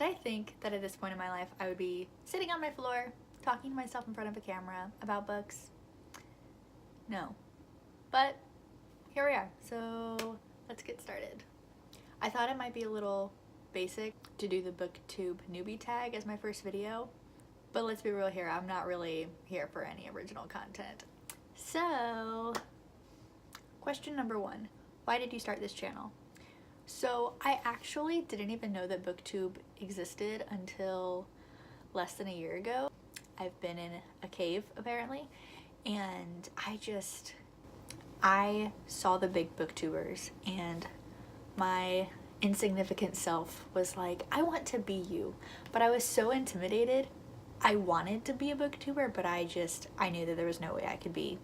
Did I think that at this point in my life I would be sitting on my floor talking to myself in front of a camera about books? No. But here we are, so let's get started. I thought it might be a little basic to do the Booktube Newbie Tag as my first video, but let's be real here, I'm not really here for any original content. So, question number 1, why did you start this channel? So I actually didn't even know that Booktube existed until less than a year ago. I've been in a cave apparently, and I saw the big booktubers and my insignificant self was like, I want to be you. But I was so intimidated. I wanted to be a booktuber, but I knew that there was no way I could be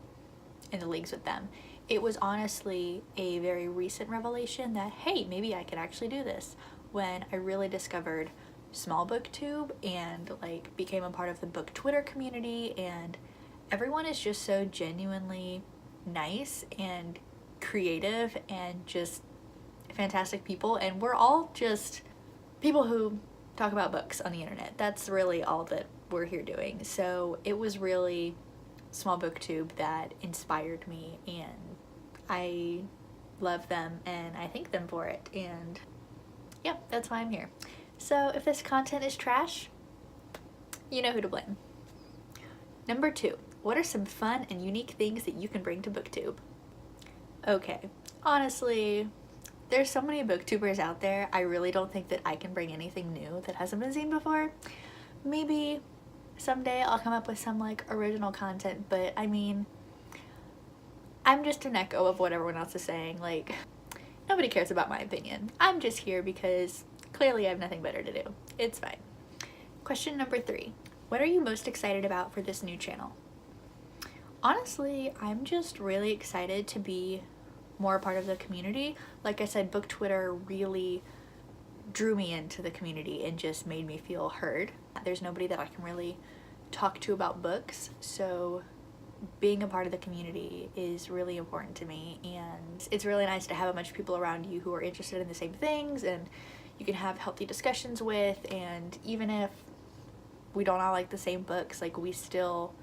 in the leagues with them. It was honestly a very recent revelation that, hey, maybe I could actually do this, when I really discovered small booktube and like became a part of the book Twitter community, and everyone is just so genuinely nice and creative and just fantastic people, and we're all just people who talk about books on the internet. That's really all that we're here doing. So it was really small booktube that inspired me, and I love them and I thank them for it, and yeah, that's why I'm here. So if this content is trash, you know who to blame. Number 2, what are some fun and unique things that you can bring to Booktube? Okay, honestly, there's so many booktubers out there, I really don't think that I can bring anything new that hasn't been seen before. Maybe someday I'll come up with some like original content, but I mean, I'm just an echo of what everyone else is saying. Like, nobody cares about my opinion. I'm just here because clearly I have nothing better to do. It's fine. Question number 3, what are you most excited about for this new channel? Honestly, I'm just really excited to be more a part of the community. Like I said, book Twitter really drew me into the community and just made me feel heard. There's nobody that I can really talk to about books, so being a part of the community is really important to me, and it's really nice to have a bunch of people around you who are interested in the same things and you can have healthy discussions with, and even if we don't all like the same books, like we still,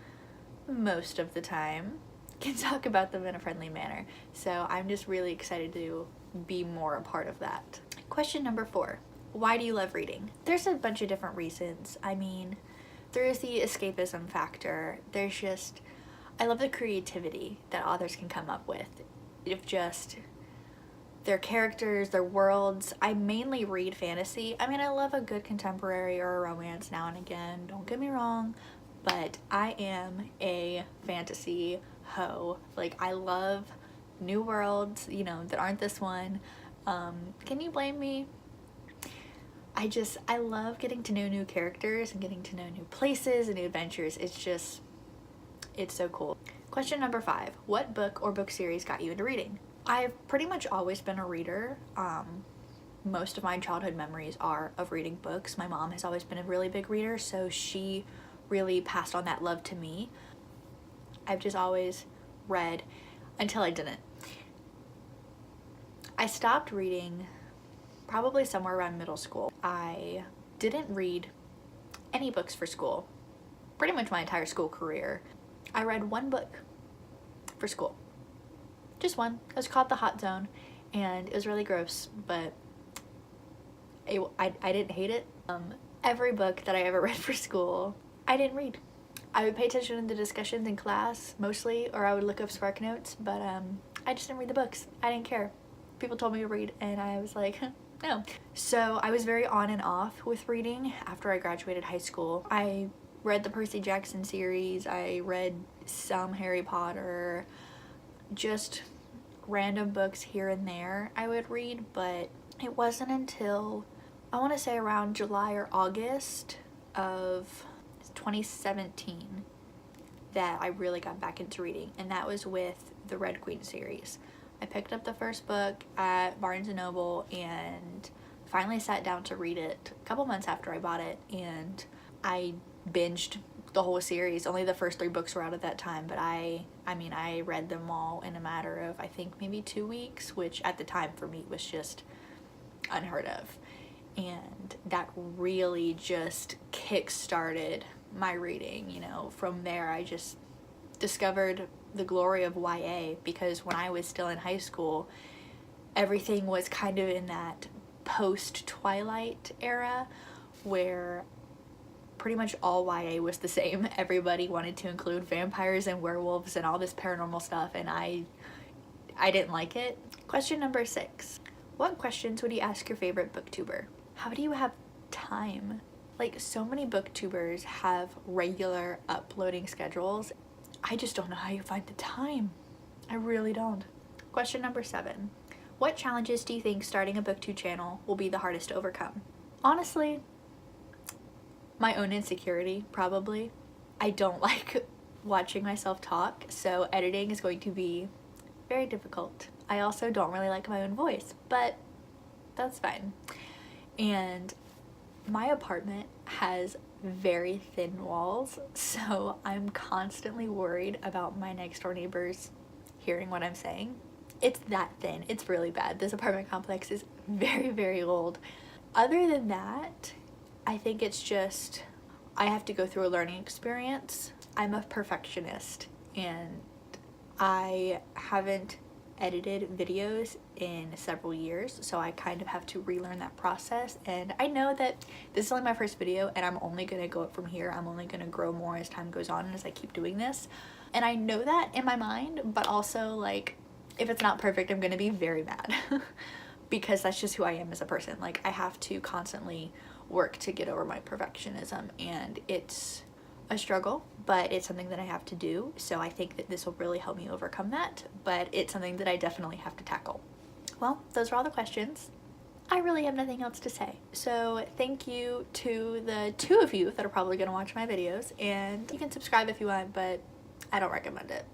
most of the time, can talk about them in a friendly manner. So I'm just really excited to be more a part of that. Question number 4, why do you love reading? There's a bunch of different reasons. I mean, there is the escapism factor. There's just, I love the creativity that authors can come up with. If just their characters, their worlds. I mainly read fantasy. I mean, I love a good contemporary or a romance now and again, don't get me wrong, but I am a fantasy hoe. Like, I love new worlds, you know, that aren't this one. Can you blame me? I love getting to know new characters and getting to know new places and new adventures. It's so cool. Question number 5, what book or book series got you into reading? I've pretty much always been a reader. Most of my childhood memories are of reading books. My mom has always been a really big reader, so she really passed on that love to me. I've just always read until I didn't. I stopped reading probably somewhere around middle school. I didn't read any books for school, pretty much my entire school career. I read one book for school, just one. It was called The Hot Zone, and it was really gross, but I didn't hate it. Every book that I ever read for school, I didn't read. I would pay attention to the discussions in class mostly, or I would look up Spark Notes, but I just didn't read the books. I didn't care. People told me to read, and I was like, no. So I was very on and off with reading after I graduated high school. I read the Percy Jackson series, I read some Harry Potter, just random books here and there I would read, but it wasn't until, I want to say around July or August of 2017 that I really got back into reading, and that was with the Red Queen series. I picked up the first book at Barnes & Noble and finally sat down to read it a couple months after I bought it, and I binged the whole series. Only the first 3 books were out at that time, but I mean, I read them all in a matter of, I think, maybe 2 weeks, which at the time for me was just unheard of. And that really just kick-started my reading. You know, from there I just discovered the glory of YA, because when I was still in high school, everything was kind of in that post-Twilight era where pretty much all YA was the same. Everybody wanted to include vampires and werewolves and all this paranormal stuff, and I didn't like it. Question number 6. What questions would you ask your favorite booktuber? How do you have time? Like, so many booktubers have regular uploading schedules. I just don't know how you find the time. I really don't. Question number 7. What challenges do you think starting a booktube channel will be the hardest to overcome? Honestly, my own insecurity, probably. I don't like watching myself talk, so editing is going to be very difficult. I also don't really like my own voice, but that's fine. And my apartment has very thin walls, so I'm constantly worried about my next door neighbors hearing what I'm saying. It's that thin. It's really bad. This apartment complex is very, very old. Other than that, I think it's just I have to go through a learning experience. I'm a perfectionist, and I haven't edited videos in several years, so I kind of have to relearn that process. And I know that this is only my first video, and I'm only gonna go up from here. I'm only gonna grow more as time goes on and as I keep doing this. And I know that in my mind, but also, like, if it's not perfect, I'm gonna be very mad because that's just who I am as a person. Like, I have to constantly work to get over my perfectionism, and it's a struggle, but it's something that I have to do. So I think that this will really help me overcome that, but it's something that I definitely have to tackle. Well, those are all the questions. I really have nothing else to say. So thank you to the 2 of you that are probably gonna watch my videos, and you can subscribe if you want, but I don't recommend it.